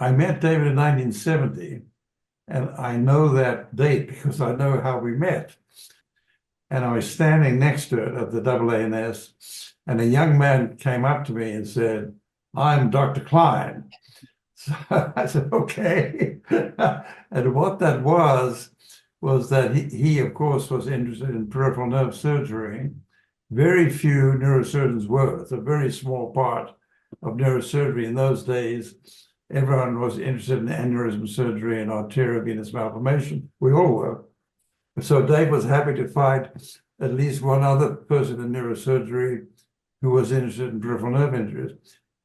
I met David in 1970, and I know that date because I know how we met. And I was standing next to it at the AANS, and a young man came up to me and said, "I'm Dr. Klein." So I said, "Okay." And what that was that he, of course, was interested in peripheral nerve surgery. Very few neurosurgeons were. It's a very small part of neurosurgery in those days. Everyone was interested in aneurysm surgery and arteriovenous malformation. We all were. So Dave was happy to find at least one other person in neurosurgery who was interested in peripheral nerve injuries.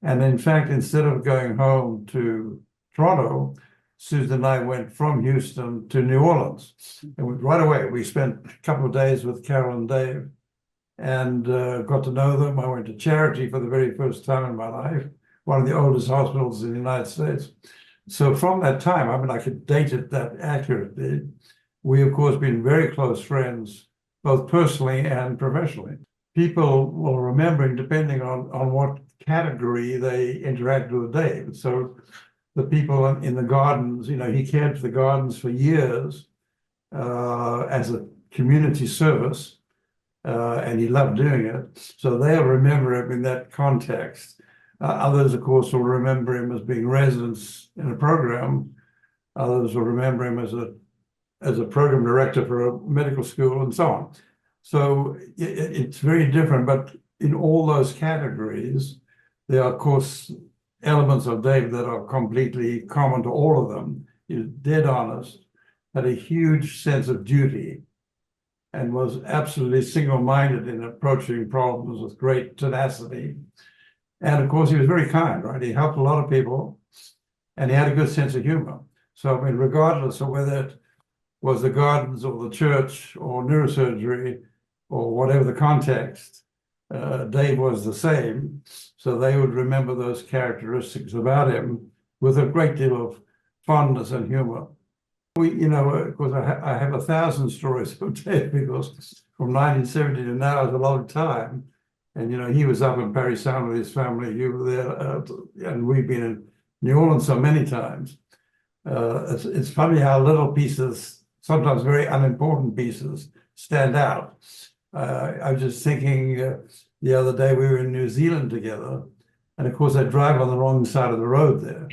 And in fact, instead of going home to Toronto, Susan and I went from Houston to New Orleans. And right away, we spent a couple of days with Carol and Dave and got to know them. I went to Charity for the very first time in my life, one of the oldest hospitals in the United States. So from that time, I mean, I could date it that accurately. We, of course, been very close friends, both personally and professionally. People will remember, depending on what category they interacted with Dave. So the people in the gardens, he cared for the gardens for years as a community service, and he loved doing it. So they'll remember him in that context. Others, of course, will remember him as being residents in a program. Others will remember him as a program director for a medical school and so on. So it's very different, but in all those categories, there are, of course, elements of Dave that are completely common to all of them. He was dead honest, had a huge sense of duty, and was absolutely single-minded in approaching problems with great tenacity. And of course, he was very kind, right? He helped a lot of people, and he had a good sense of humor. So, I mean, regardless of whether it was the gardens or the church or neurosurgery or whatever the context, Dave was the same. So they would remember those characteristics about him with a great deal of fondness and humor. Of course, I have 1,000 stories of Dave because from 1970 to now is a long time. And, he was up in Paris Sound with his family. You were there, and we've been in New Orleans so many times. It's funny how little pieces, sometimes very unimportant pieces, stand out. I was just thinking the other day we were in New Zealand together, and of course I drive on the wrong side of the road there.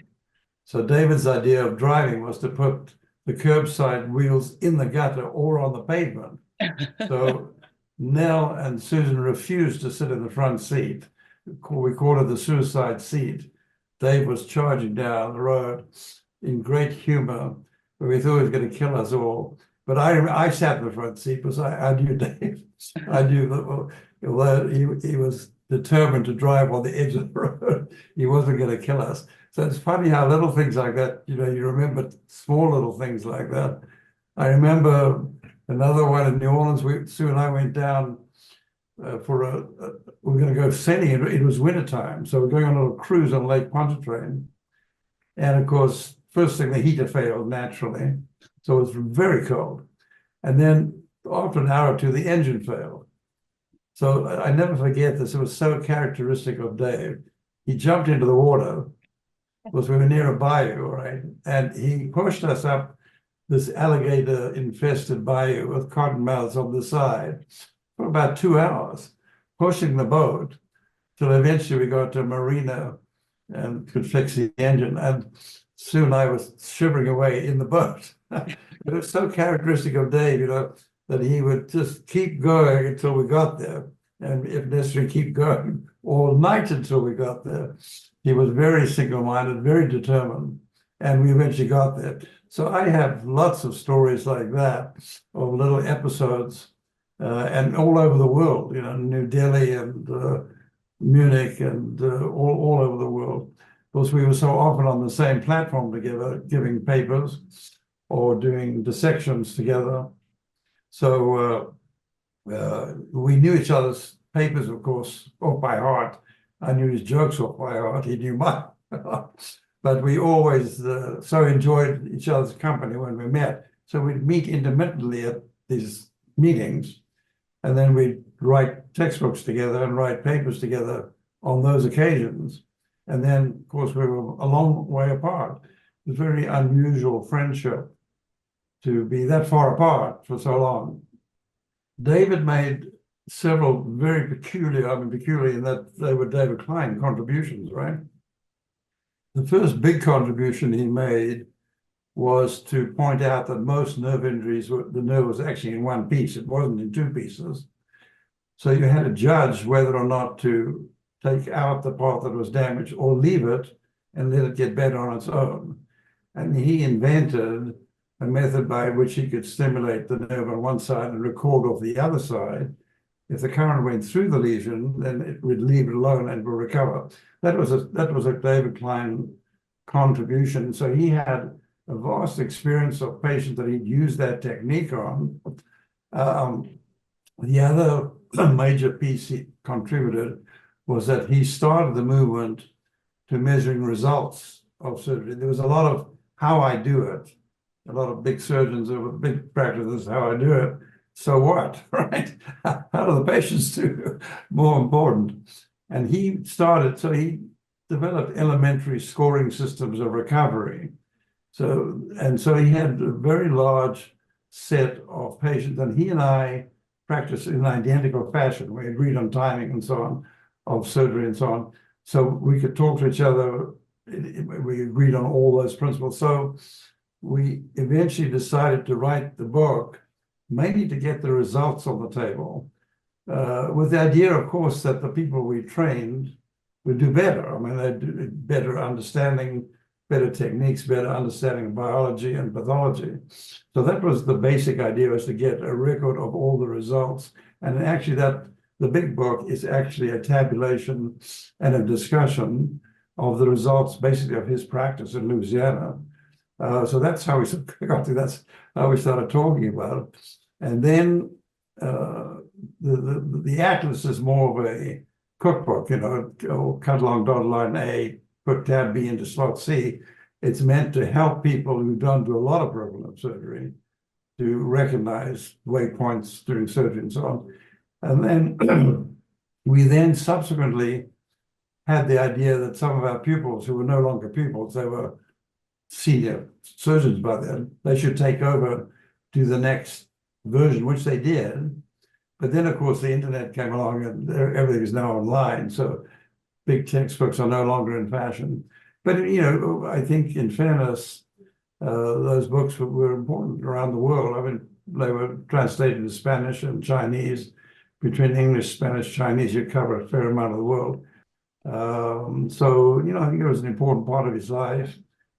So David's idea of driving was to put the curbside wheels in the gutter or on the pavement. So Nell and Susan refused to sit in the front seat. We called it the suicide seat. Dave was charging down the road in great humor, but we thought he was going to kill us all. But I sat in the front seat because I knew Dave. I knew that he was determined to drive on the edge of the road. He wasn't going to kill us. So it's funny how little things like that, you remember small little things like that. I remember another one in New Orleans. Sue and I went down we're going to go sailing. It was wintertime. So we're going on a little cruise on Lake Pontchartrain. And of course, first thing, the heater failed naturally. So it was very cold. And then after an hour or two, the engine failed. So I never forget this. It was so characteristic of Dave. He jumped into the water because we were near a bayou, right? And he pushed us up this alligator-infested bayou with cottonmouths on the side for about 2 hours, pushing the boat till eventually we got to a marina and could fix the engine. And soon I was shivering away in the boat. It was so characteristic of Dave, that he would just keep going until we got there, and if necessary, keep going all night until we got there. He was very single-minded, very determined, and we eventually got there. So I have lots of stories like that, of little episodes, and all over the world, New Delhi and Munich and all over the world. Of course, we were so often on the same platform together, giving papers or doing dissections together. So we knew each other's papers, of course, off by heart. I knew his jokes off by heart. He knew mine. But we always so enjoyed each other's company when we met. So we'd meet intermittently at these meetings, and then we'd write textbooks together and write papers together on those occasions. And then, of course, we were a long way apart. It was very unusual friendship to be that far apart for so long. David made several very peculiar, I mean, peculiar in that they were David Klein contributions, right? The first big contribution he made was to point out that most nerve injuries, the nerve was actually in one piece. It wasn't in two pieces. So you had to judge whether or not to take out the part that was damaged or leave it and let it get better on its own. And he invented a method by which he could stimulate the nerve on one side and record off the other side. If the current went through the lesion, then it would leave it alone and will recover. That was a David Klein contribution. So he had a vast experience of patients that he'd used that technique on. The other major piece he contributed was that he started the movement to measuring results of surgery. There was a lot of how I do it. A lot of big surgeons with big practices, how I do it. So what, right? How do the patients do? More important. And he started, so he developed elementary scoring systems of recovery. So he had a very large set of patients, and he and I practiced in identical fashion. We agreed on timing and so on, of surgery and so on. So we could talk to each other. We agreed on all those principles. So we eventually decided to write the book, mainly to get the results on the table, with the idea, of course, that the people we trained would do better. I mean, they'd do better understanding, better techniques, better understanding of biology and pathology. So that was the basic idea, was to get a record of all the results. And actually the big book is actually a tabulation and a discussion of the results, basically, of his practice in Louisiana. So that's how we got to, that's how we started talking about it. And then the atlas is more of a cookbook, cut along dotted line A, put tab B into slot C. It's meant to help people who don't do a lot of peripheral surgery to recognize waypoints during surgery and so on. And then we then subsequently had the idea that some of our pupils who were no longer pupils, they were senior surgeons by then, they should take over to the next version, which they did. But then, of course, the internet came along and everything is now online. So big textbooks are no longer in fashion. But, I think in fairness, those books were important around the world. I mean, they were translated into Spanish and Chinese. Between English, Spanish, Chinese, you cover a fair amount of the world. So, I think it was an important part of his life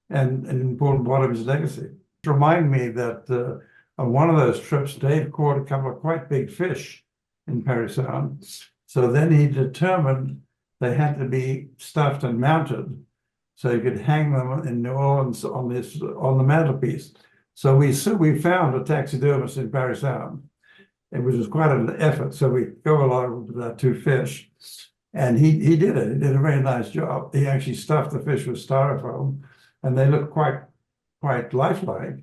and an important part of his legacy. It reminded me that on one of those trips, Dave caught a couple of quite big fish in Paris Sound. So then he determined they had to be stuffed and mounted so you could hang them in New Orleans on the mantelpiece. So we found a taxidermist in Paris Sound, which was quite an effort. So we go along with our two fish, and he did it. He did a very nice job. He actually stuffed the fish with styrofoam, and they looked quite lifelike.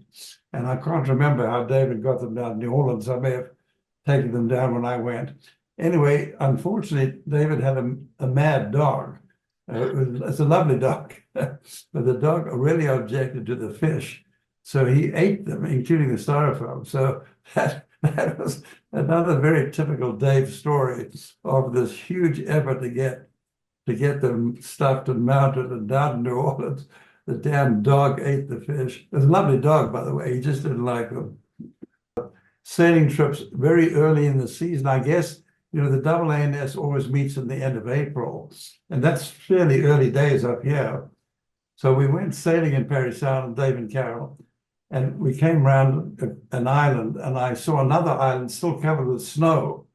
And I can't remember how David got them down to New Orleans. I may have taken them down when I went. Anyway, unfortunately, David had a mad dog. It's a lovely dog, but the dog really objected to the fish. So he ate them, including the styrofoam. So that was another very typical Dave story of this huge effort to get them stuffed and mounted and down to New Orleans. The damn dog ate the fish. It was a lovely dog, by the way. He just didn't like them. Sailing trips very early in the season, I guess. The AANS always meets in the end of April, and that's fairly early days up here. So we went sailing in Paris Sound, Dave and Carol, and we came around an island, and I saw another island still covered with snow.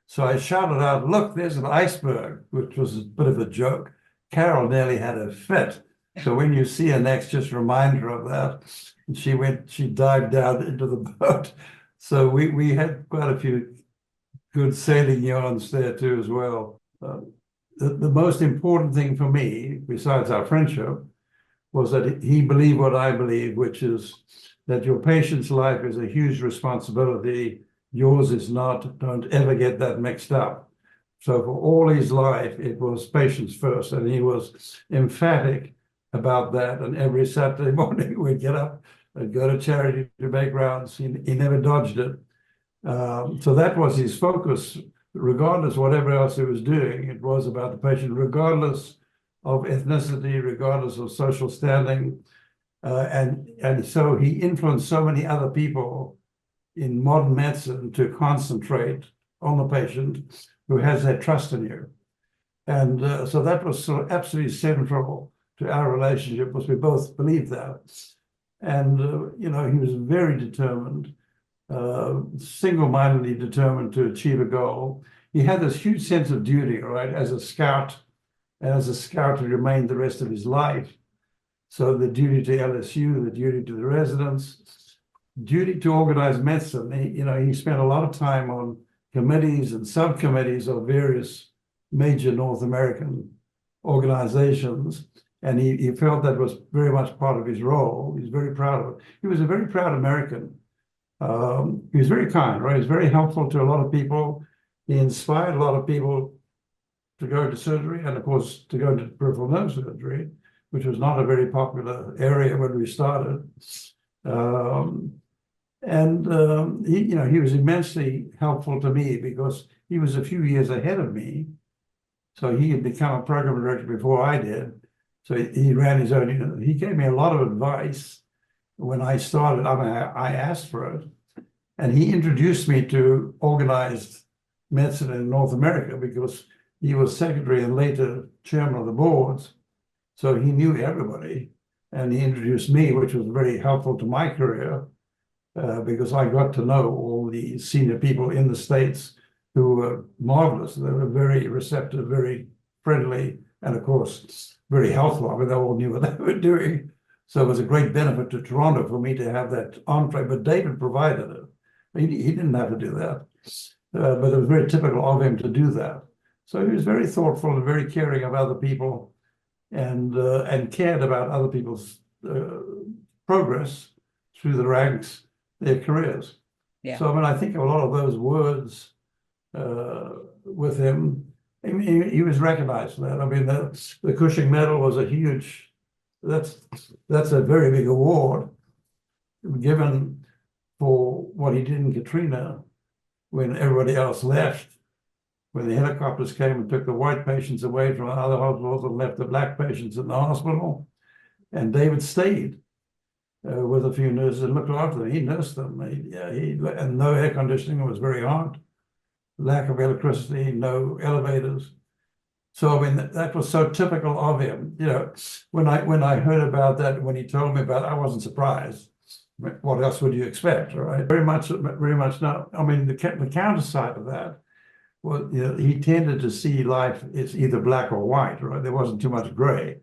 So I shouted out, "Look, there's an iceberg," which was a bit of a joke. Carol nearly had a fit. So when you see her next, just remind her of that. And she dived down into the boat. So we had quite a few good sailing yarns there too as well. The most important thing for me, besides our friendship, was that he believed what I believe, which is that your patient's life is a huge responsibility. Yours is not. Don't ever get that mixed up. So for all his life, it was patients first, and he was emphatic about that. And every Saturday morning, we'd get up and go to charity to make rounds. He never dodged it. So that was his focus, regardless of whatever else he was doing. It was about the patient, regardless of ethnicity, regardless of social standing. And so he influenced so many other people in modern medicine to concentrate on the patient who has that trust in you. And so that was sort of absolutely central to our relationship, because we both believed that. And, you know, he was very determined, single-mindedly determined to achieve a goal. He had this huge sense of duty, right, as a scout, and as a scout he remained the rest of his life. So the duty to LSU, the duty to the residents, duty to organized medicine. He spent a lot of time on committees and subcommittees of various major North American organizations, and he felt that was very much part of his role. He's very proud of it. He was a very proud American. He was very kind, right? He was very helpful to a lot of people. He inspired a lot of people to go to surgery, and of course to go to peripheral nerve surgery, which was not a very popular area when we started. He was immensely helpful to me because he was a few years ahead of me. So he had become a program director before I did. So he ran his own, he gave me a lot of advice when I started. I mean, I asked for it. And he introduced me to organized medicine in North America because he was secretary and later chairman of the boards. So he knew everybody, and he introduced me, which was very helpful to my career, because I got to know all the senior people in the States who were marvelous. They were very receptive, very friendly, and of course, very helpful. I mean, they all knew what they were doing. So it was a great benefit to Toronto for me to have that entree, but David provided it. He didn't have to do that, but it was very typical of him to do that. So he was very thoughtful and very caring of other people, and cared about other people's progress through the ranks, their careers. Yeah. So I mean, I think a lot of those words with him, I mean, he was recognized for that. I mean, the Cushing Medal was a huge, that's a very big award given for what he did in Katrina when everybody else left. When the helicopters came and took the white patients away from other hospitals and left the black patients in the hospital. And David stayed with a few nurses and looked after them. He nursed them. And no air conditioning, it was very hot. Lack of electricity, no elevators. So, I mean, that was so typical of him. You know, when I heard about that, when he told me about it, I wasn't surprised. What else would you expect, right? Very much not. I mean, the counter side of that, well, you know, he tended to see life as either black or white, right? There wasn't too much gray.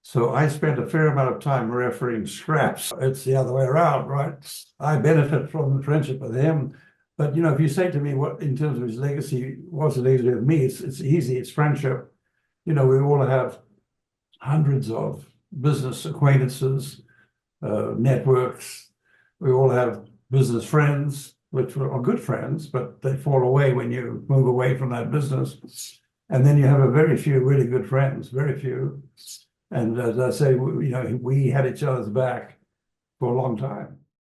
So I spent a fair amount of time refereeing scraps. It's the other way around, right? I benefit from the friendship with him. But, you know, if you say to me what, in terms of his legacy, what's the legacy of me? It's easy, it's friendship. You know, we all have hundreds of business acquaintances, networks. We all have business friends, which are good friends, but they fall away when you move away from that business. And then you have a very few really good friends, very few. And as I say, you know, we had each other's back for a long time.